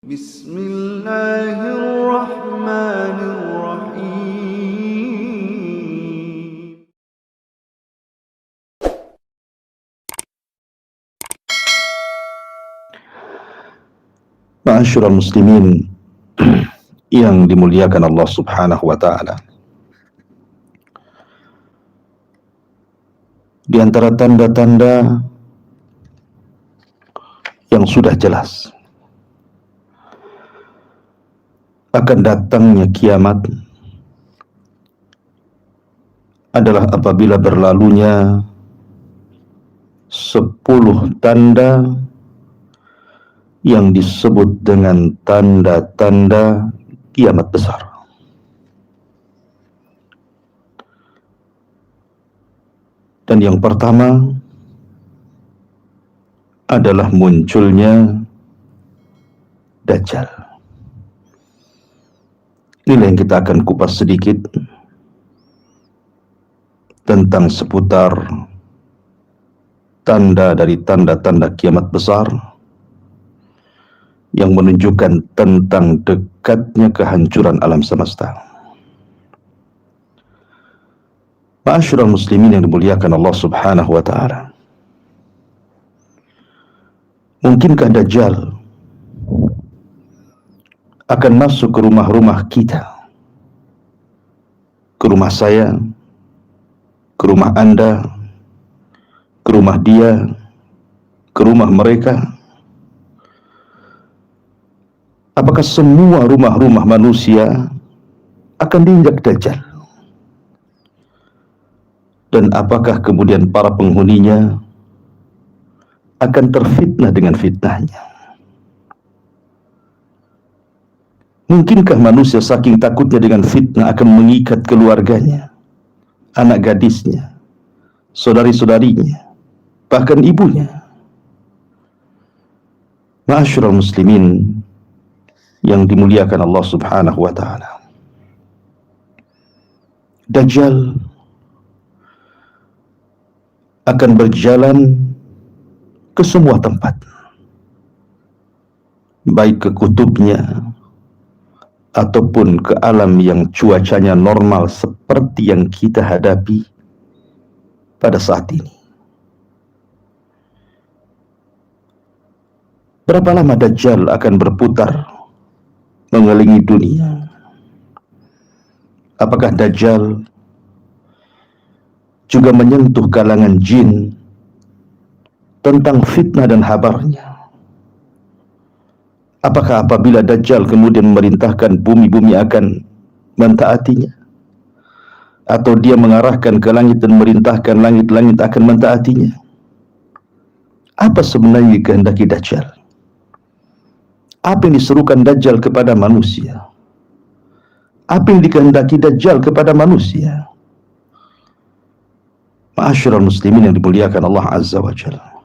Bismillahirrahmanirrahim. Ma'asyiral muslimin yang dimuliakan Allah Subhanahu wa taala. Di antara tanda-tanda yang sudah jelas akan datangnya kiamat adalah apabila berlalunya 10 tanda yang disebut dengan tanda-tanda kiamat besar. Dan yang pertama adalah munculnya Dajjal. Inilah yang kita akan kupas sedikit tentang seputar tanda dari tanda-tanda kiamat besar yang menunjukkan tentang dekatnya kehancuran alam semesta. Ma'asyiral muslimin yang dimuliakan Allah Subhanahu wa taala. Mungkinkah Dajjal akan masuk ke rumah-rumah kita, ke rumah saya, ke rumah Anda, ke rumah dia, ke rumah mereka? Apakah semua rumah-rumah manusia akan diinjak Dajjal? Dan apakah kemudian para penghuninya akan terfitnah dengan fitnahnya? Mungkinkah manusia saking takutnya dengan fitnah akan mengikat keluarganya, anak gadisnya, saudari-saudarinya, bahkan ibunya? Ma'asyiral muslimin yang dimuliakan Allah Subhanahu wa taala. Dajjal akan berjalan ke semua tempat, baik ke kutubnya ataupun ke alam yang cuacanya normal seperti yang kita hadapi pada saat ini. Berapa lama Dajjal akan berputar mengelilingi dunia? Apakah Dajjal juga menyentuh kalangan jin tentang fitnah dan habarnya? Apakah apabila Dajjal kemudian memerintahkan bumi akan mentaatinya? Atau dia mengarahkan ke langit dan memerintahkan langit akan mentaatinya? Apa sebenarnya kehendaki Dajjal? Apa yang diserukan Dajjal kepada manusia? Apa yang dikehendaki Dajjal kepada manusia? Ma'asyiral muslimin yang dimuliakan Allah Azza wa Jalla.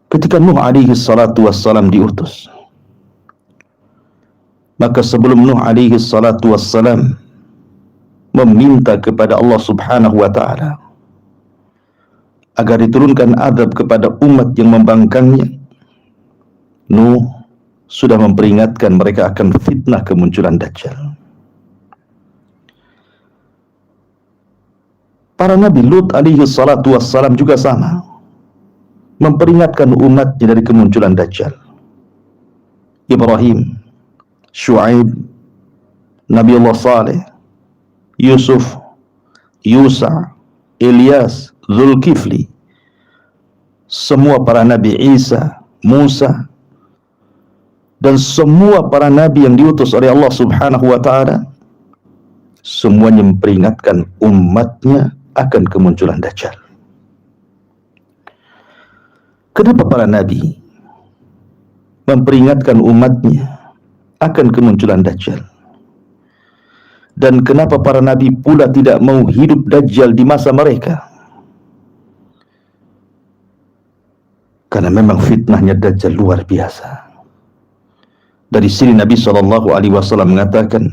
Ketika Nuh alaihi salatu wassalam diutus, maka sebelum Nuh alaihi salatu wassalam meminta kepada Allah Subhanahu wa ta'ala agar diturunkan adab kepada umat yang membangkangnya, Nuh sudah memperingatkan mereka akan fitnah kemunculan Dajjal. Para Nabi Lut alaihi salatu wassalam juga sama, memperingatkan umatnya dari kemunculan Dajjal. Ibrahim, Syuaib, Nabi Allah Saleh, Yusuf, Yusa, Ilyas, Zulkifli, semua para Nabi, Isa, Musa, dan semua para Nabi yang diutus oleh Allah Subhanahu wa ta'ala, semuanya memperingatkan umatnya akan kemunculan Dajjal. Kenapa para Nabi memperingatkan umatnya akan kemunculan Dajjal? Dan kenapa para Nabi pula tidak mau hidup Dajjal di masa mereka? Karena memang fitnahnya Dajjal luar biasa. Dari sini Nabi SAW mengatakan,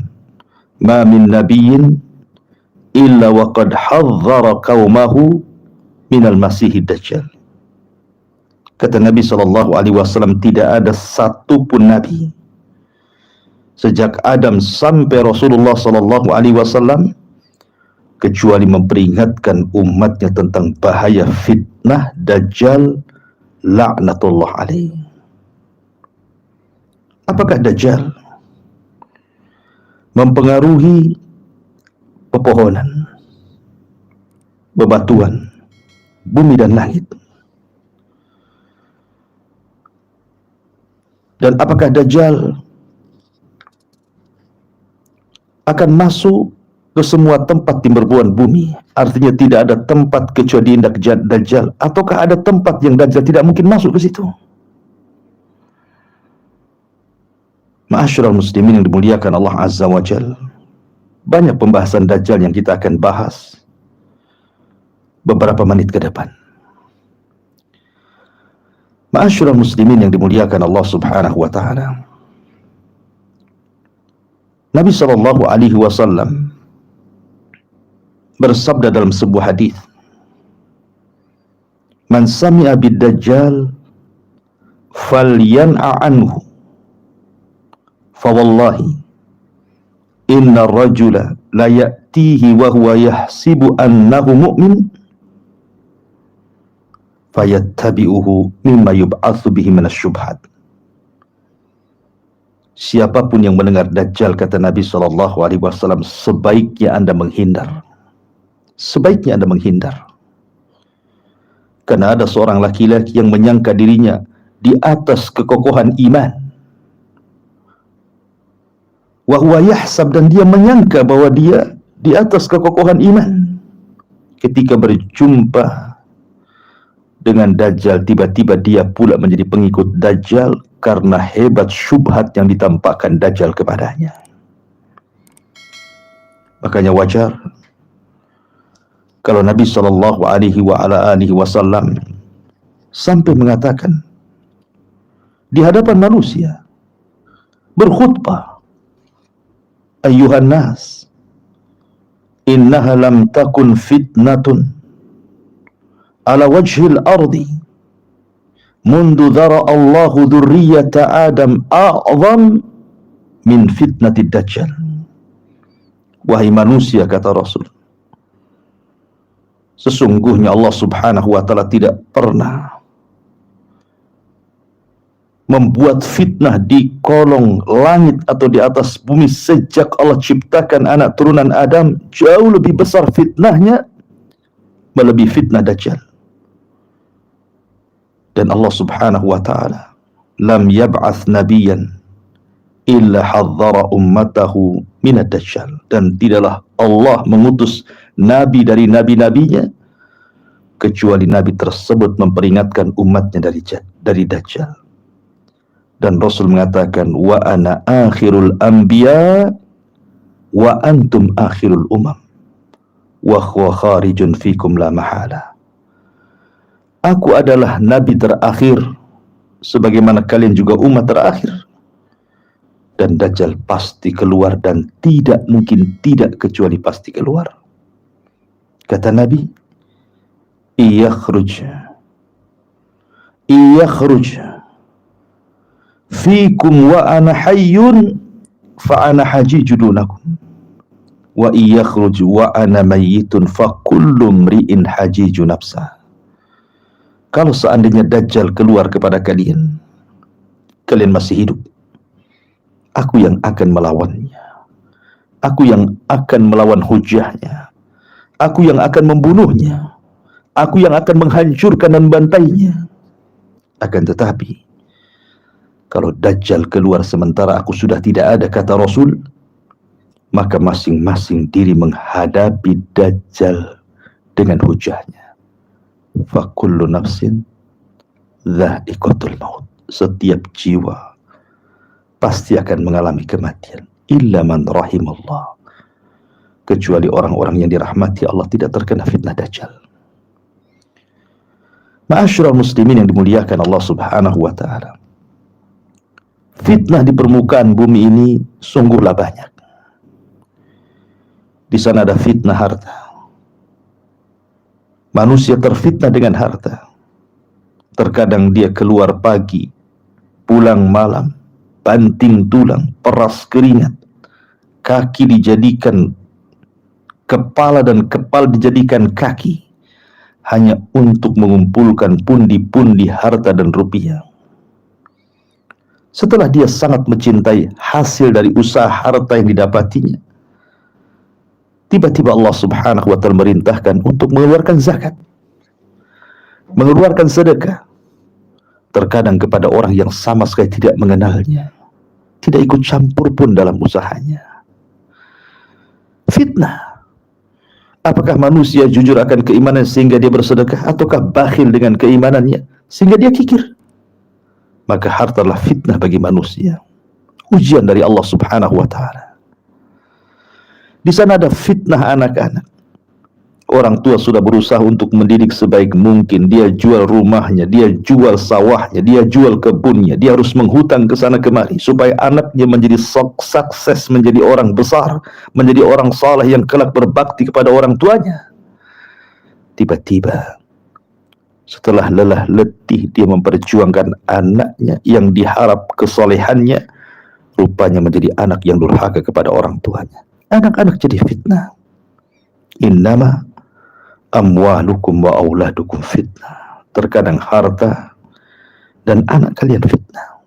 "Ma min nabiyyin illa waqad hadzara qaumahu minal masihid dajjal." Kata Nabi SAW, tidak ada satupun Nabi sejak Adam sampai Rasulullah SAW kecuali memperingatkan umatnya tentang bahaya fitnah Dajjal laknatullah alaih. Apakah Dajjal? Mempengaruhi pepohonan, bebatuan, bumi dan langit. Dan apakah Dajjal akan masuk ke semua tempat di merbuan bumi? Artinya tidak ada tempat kecuali Dajjal. Ataukah ada tempat yang Dajjal tidak mungkin masuk ke situ? Ma'asyiral muslimin yang dimuliakan Allah Azza wa Jal, banyak pembahasan Dajjal yang kita akan bahas beberapa menit ke depan. Ma'asyiral muslimin yang dimuliakan Allah Subhanahu wa taala, Nabi SAW bersabda dalam sebuah hadis, "Man sami'a bid-Dajjal falyan'a anhu, fa wallahi inna ar-rajula la ya'tihi wa huwa yahsibu annahu mu'min fayattabi'uhu mimma yub'atsu bihi minasyubhat." Siapapun yang mendengar Dajjal, kata Nabi SAW, sebaiknya Anda menghindar. Sebaiknya Anda menghindar. Karena ada seorang laki-laki yang menyangka dirinya di atas kekokohan iman. Wa huwa yahsab, dan dia menyangka bahwa dia di atas kekokohan iman. Ketika berjumpa dengan Dajjal, tiba-tiba dia pula menjadi pengikut Dajjal karena hebat syubhat yang ditampakkan Dajjal kepadanya. Makanya wajar kalau Nabi SAW sampai mengatakan di hadapan manusia, berkhutbah, "Ayyuhan nas, innaha lam takun fitnatun ala wajhil ardi mundu dhara Allahu dzurriyyata Adam a'zam min fitnatid Dajjal." Wahai manusia, kata Rasul, sesungguhnya Allah Subhanahu wa taala tidak pernah membuat fitnah di kolong langit atau di atas bumi sejak Allah ciptakan anak turunan Adam. Jauh lebih besar fitnahnya melebihi fitnah Dajjal. Dan Allah Subhanahu wa taala lam yab'ats nabiyyan illa hadzara ummatahu minad Dajjal, dan tidaklah Allah mengutus nabi dari nabi-nabinya kecuali nabi tersebut memperingatkan umatnya dari Dajjal. Dan Rasul mengatakan, "Wa ana akhirul anbiya wa antum akhirul umam wa huwa kharijun fikum la mahala." Aku adalah nabi terakhir sebagaimana kalian juga umat terakhir, dan Dajjal pasti keluar dan tidak mungkin tidak kecuali pasti keluar. Kata Nabi, iyakhruj fikum wa ana hayyun fa ana hajiju dunakum wa iyakhruj wa ana mayyitun fa kullu mri'in hajiju nafsah. Kalau seandainya Dajjal keluar kepada kalian, kalian masih hidup, aku yang akan melawannya. Aku yang akan melawan hujahnya. Aku yang akan membunuhnya. Aku yang akan menghancurkan dan bantainya. Akan tetapi, kalau Dajjal keluar sementara aku sudah tidak ada, kata Rasul, maka masing-masing diri menghadapi Dajjal dengan hujahnya. Fa kullu nafsin dha'iqatul maut. Setiap jiwa pasti akan mengalami kematian. Illa man rahimallah. Kecuali orang-orang yang dirahmati Allah tidak terkena fitnah Dajjal. Ma'asyiral muslimin yang dimuliakan Allah Subhanahu wa taala, fitnah di permukaan bumi ini sungguhlah banyak. Di sana ada fitnah harta. Manusia terfitnah dengan harta. Terkadang dia keluar pagi, pulang malam, banting tulang, peras keringat, kaki dijadikan kepala dan kepala dijadikan kaki, hanya untuk mengumpulkan pundi-pundi harta dan rupiah. Setelah dia sangat mencintai hasil dari usaha harta yang didapatinya, tiba-tiba Allah Subhanahu wa ta'ala merintahkan untuk mengeluarkan zakat, mengeluarkan sedekah, terkadang kepada orang yang sama sekali tidak mengenalnya, tidak ikut campur pun dalam usahanya. Fitnah. Apakah manusia jujur akan keimanan sehingga dia bersedekah, ataukah bakhil dengan keimanannya sehingga dia kikir? Maka harta adalah fitnah bagi manusia, ujian dari Allah Subhanahu wa ta'ala. Di sana ada fitnah anak-anak. Orang tua sudah berusaha untuk mendidik sebaik mungkin, dia jual rumahnya, dia jual sawahnya, dia jual kebunnya, dia harus menghutang ke sana kemari supaya anaknya menjadi sukses, menjadi orang besar, menjadi orang saleh yang kelak berbakti kepada orang tuanya. Tiba-tiba setelah lelah letih dia memperjuangkan anaknya yang diharap kesolehannya, rupanya menjadi anak yang durhaka kepada orang tuanya. Anak-anak jadi fitnah. Innama amwalukum wa auladukum fitnah. Terkadang harta dan anak kalian fitnah.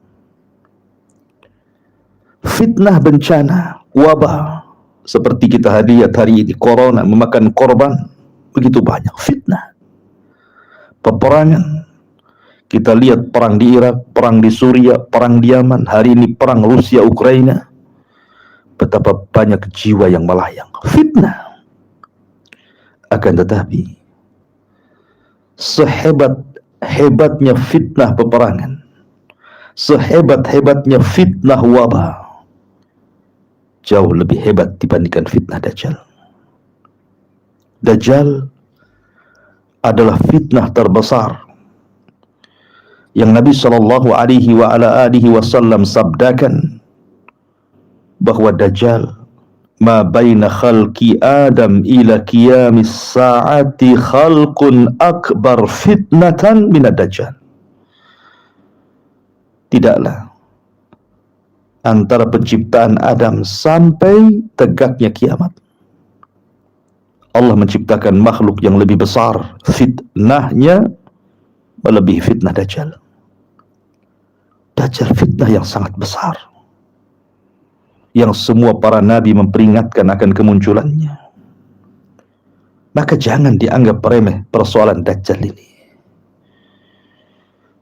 Fitnah bencana, wabah, seperti kita lihat hari ini, corona memakan korban begitu banyak. Fitnah. Peperangan, kita lihat perang di Irak, perang di Suriah, perang di Yaman, hari ini perang Rusia Ukraina. Betapa banyak jiwa yang melayang. Fitnah. Akan tetapi sehebat-hebatnya fitnah peperangan, sehebat-hebatnya fitnah wabah, jauh lebih hebat dibandingkan fitnah Dajjal. Dajjal adalah fitnah terbesar yang Nabi sallallahu alaihi wasallam sabdakan bahwa Dajjal ma baina khalqi Adam ila qiyamis sa'ati khalqun akbar fitnatan minad Dajjal. Tidaklah antara penciptaan Adam sampai tegaknya kiamat Allah menciptakan makhluk yang lebih besar, fitnahnya melebihi fitnah Dajjal. Dajjal fitnah yang sangat besar, yang semua para nabi memperingatkan akan kemunculannya. Maka jangan dianggap remeh persoalan Dajjal ini.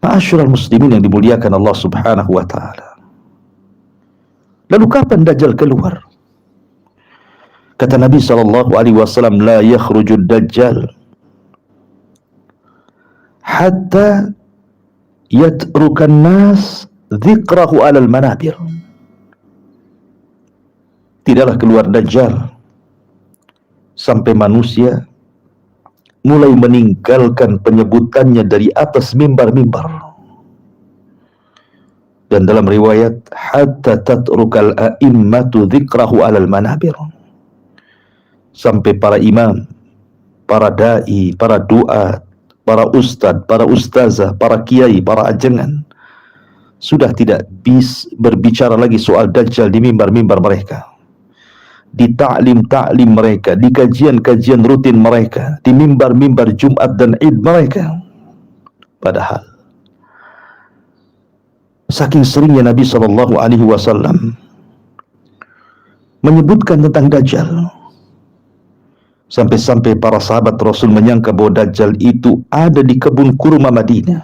Ma'asyiral muslimin yang dimuliakan Allah Subhanahu wa ta'ala. Lalu kapan Dajjal keluar? Kata Nabi SAW, la yakhrujud Dajjal hatta yatrukan nas dzikrahu alal manabir. Tidaklah keluar Dajjal sampai manusia mulai meninggalkan penyebutannya dari atas mimbar-mimbar. Dan dalam riwayat, hatta tatrukal a'immatu dzikrahu alal manabir, sampai para imam, para da'i, para duat, para ustad, para ustazah, para kiai, para ajengan sudah tidak berbicara lagi soal Dajjal di mimbar-mimbar mereka, di ta'lim-ta'lim mereka, di kajian-kajian rutin mereka, di mimbar-mimbar Jumat dan Id mereka. Padahal saking seringnya Nabi SAW menyebutkan tentang Dajjal, sampai-sampai para sahabat Rasul menyangka bahwa Dajjal itu ada di kebun kurma Madinah.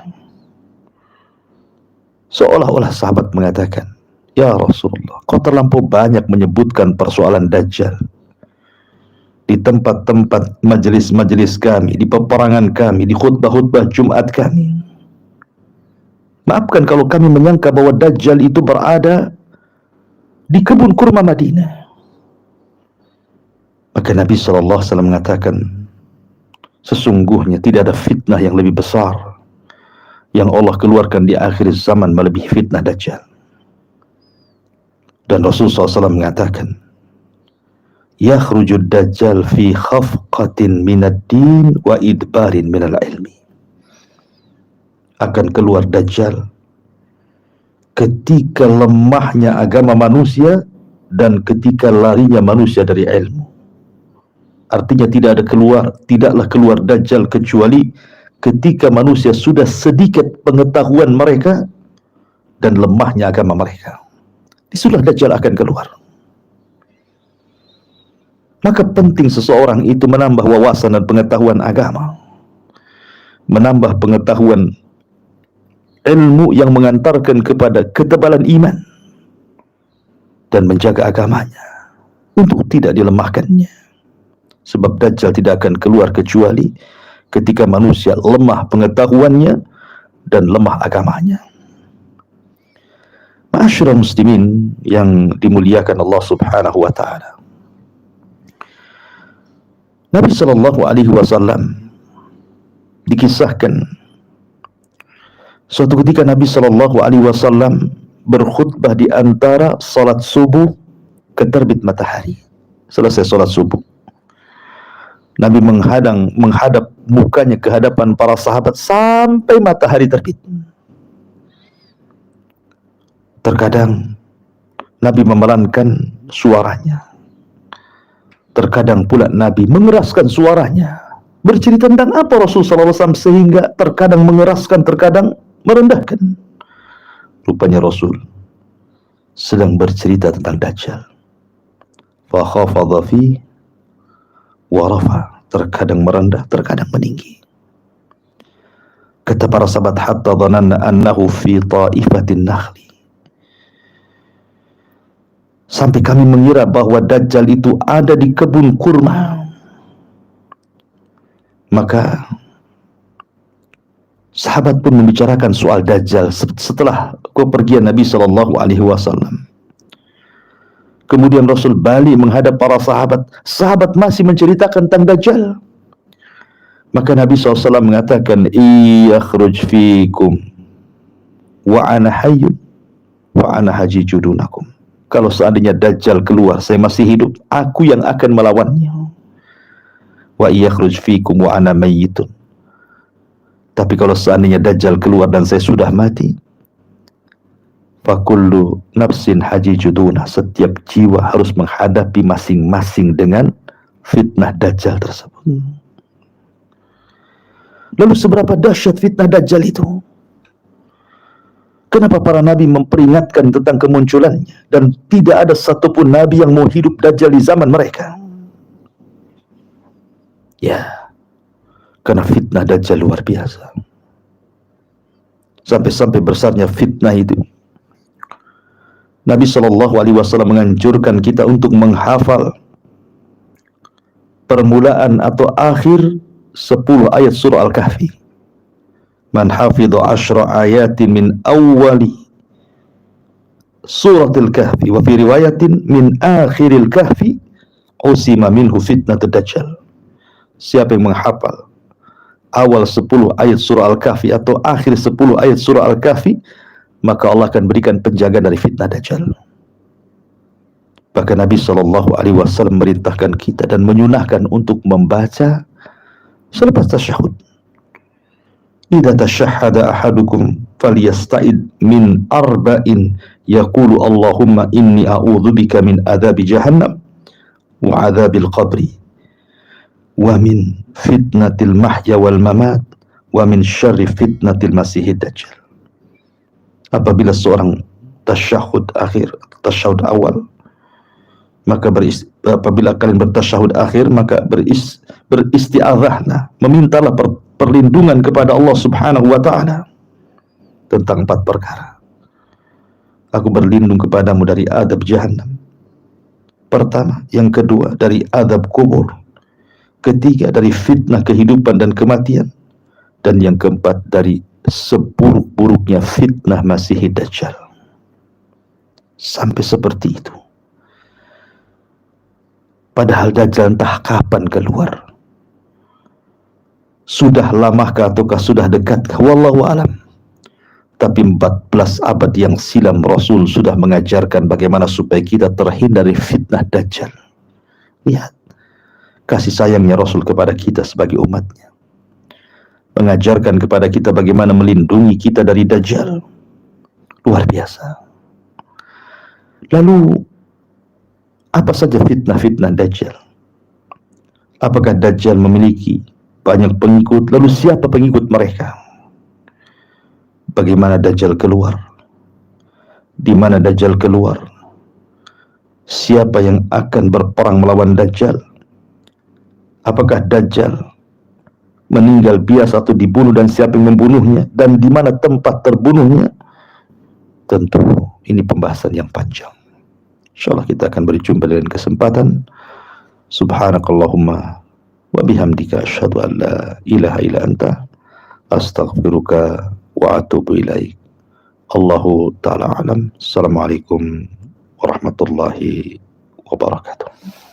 Seolah-olah sahabat mengatakan, ya Rasulullah, kau terlampau banyak menyebutkan persoalan Dajjal di tempat-tempat majelis-majelis kami, di peperangan kami, di khutbah-khutbah Jumat kami. Maafkan kalau kami menyangka bahwa Dajjal itu berada di kebun kurma Madinah. Maka Nabi SAW mengatakan, sesungguhnya tidak ada fitnah yang lebih besar yang Allah keluarkan di akhir zaman melebihi fitnah Dajjal. Dan Rasulullah SAW mengatakan, yakhrujud Dajjal fi khafqatin minad din wa idbarin minal ilmi. akan keluar Dajjal ketika lemahnya agama manusia dan ketika larinya manusia dari ilmu. Artinya tidaklah keluar Dajjal kecuali ketika manusia sudah sedikit pengetahuan mereka dan lemahnya agama mereka. Disitulah Dajjal akan keluar. Maka penting seseorang itu menambah wawasan dan pengetahuan agama, menambah pengetahuan ilmu yang mengantarkan kepada ketebalan iman, dan menjaga agamanya untuk tidak dilemahkannya. Sebab Dajjal tidak akan keluar kecuali ketika manusia lemah pengetahuannya dan lemah agamanya. Ma'asyiral muslimin yang dimuliakan Allah Subhanahu wa taala. Nabi sallallahu alaihi wasallam dikisahkan suatu ketika Nabi sallallahu alaihi wasallam berkhutbah di antara salat subuh ke terbit matahari. Selesai salat subuh, Nabi menghadap mukanya ke hadapan para sahabat sampai matahari terbit. Terkadang Nabi memelankan suaranya, terkadang pula Nabi mengeraskan suaranya. Bercerita tentang apa Rasulullah SAW sehingga terkadang mengeraskan, terkadang merendahkan. Rupanya Rasul sedang bercerita tentang Dajjal. Fa khafadha fi wa rafa, terkadang merendah, terkadang meninggi. Kata para sahabat, hatta dhananna annahu fi ta'ifatin nakhli, sampai kami mengira bahwa Dajjal itu ada di kebun kurma. Maka sahabat pun membicarakan soal Dajjal setelah kepergian Nabi sallallahu alaihi wasallam. Kemudian Rasul balik menghadap para sahabat. Sahabat masih menceritakan tentang Dajjal. Maka Nabi SAW mengatakan, iyakhruj fikum wa ana hayyun wa ana hajiju dunakum. Kalau seandainya Dajjal keluar, saya masih hidup, aku yang akan melawannya. Wa iyakhruj fikum wa ana mayyitun. Tapi kalau seandainya Dajjal keluar dan saya sudah mati, fakullu nafsin hajiju dunah, setiap jiwa harus menghadapi masing-masing dengan fitnah Dajjal tersebut. Lalu seberapa dahsyat fitnah Dajjal itu? Kenapa para nabi memperingatkan tentang kemunculannya dan tidak ada satupun nabi yang mau hidup Dajjal di zaman mereka? Ya, karena fitnah Dajjal luar biasa. Sampai-sampai besarnya fitnah itu, Nabi SAW menganjurkan kita untuk menghafal permulaan atau akhir 10 ayat surah Al-Kahfi. Man hafidha 10 ayatin min awwali suratil kahfi wa fi riwayatin min akhiril kahfi usima minhu fitnatud dajjal. Siapa yang menghafal awal 10 ayat surah Al-Kahfi atau akhir 10 ayat surah Al-Kahfi, maka Allah akan berikan penjagaan dari fitnah Dajjal. Bahkan Nabi SAW merintahkan kita dan menyunahkan untuk membaca selepas tasyahud. Idza tashahhada ahadukum falyasta'id min arba'in yaqulu Allahumma inni a'udzubika min adzabi jahannam wa adzabil qabri wa min fitnatil mahya wal mamat wa min syarri fitnatil masihid dajjal. Apabila seorang tasyahud akhir, tasyahud awal, maka apabila kalian bertasyahud akhir, maka beristi'adzahlah, memintalah perlindungan kepada Allah Subhanahu wa taala tentang 4 perkara. Aku berlindung kepadamu dari azab jahannam. Pertama, yang kedua dari azab kubur, ketiga dari fitnah kehidupan dan kematian, dan yang keempat dari seburuk-buruknya fitnah Masih Dajjal. Sampai seperti itu. Padahal Dajjal entah kapan keluar. Sudah lamakah ataukah sudah dekatkah? Wallahu alam. Tapi 14 abad yang silam Rasul sudah mengajarkan bagaimana supaya kita terhindar dari fitnah Dajjal. Lihat kasih sayangnya Rasul kepada kita sebagai umatnya. mengajarkan kepada kita bagaimana melindungi kita dari Dajjal. Luar biasa. Lalu apa saja fitnah-fitnah Dajjal? Apakah Dajjal memiliki banyak pengikut? Lalu siapa pengikut mereka? Bagaimana Dajjal keluar? Di mana Dajjal keluar? Siapa yang akan berperang melawan Dajjal? Apakah Dajjal meninggal biasa atau dibunuh, dan siapa yang membunuhnya? Dan di mana tempat terbunuhnya? Tentu ini pembahasan yang panjang. InsyaAllah kita akan berjumpa dengan kesempatan. Subhanakallahumma wa bihamdika asyhadu an la ilaha illa anta astaghfiruka wa atubu ilaik. Allahu ta'ala alam. Assalamualaikum warahmatullahi wabarakatuh.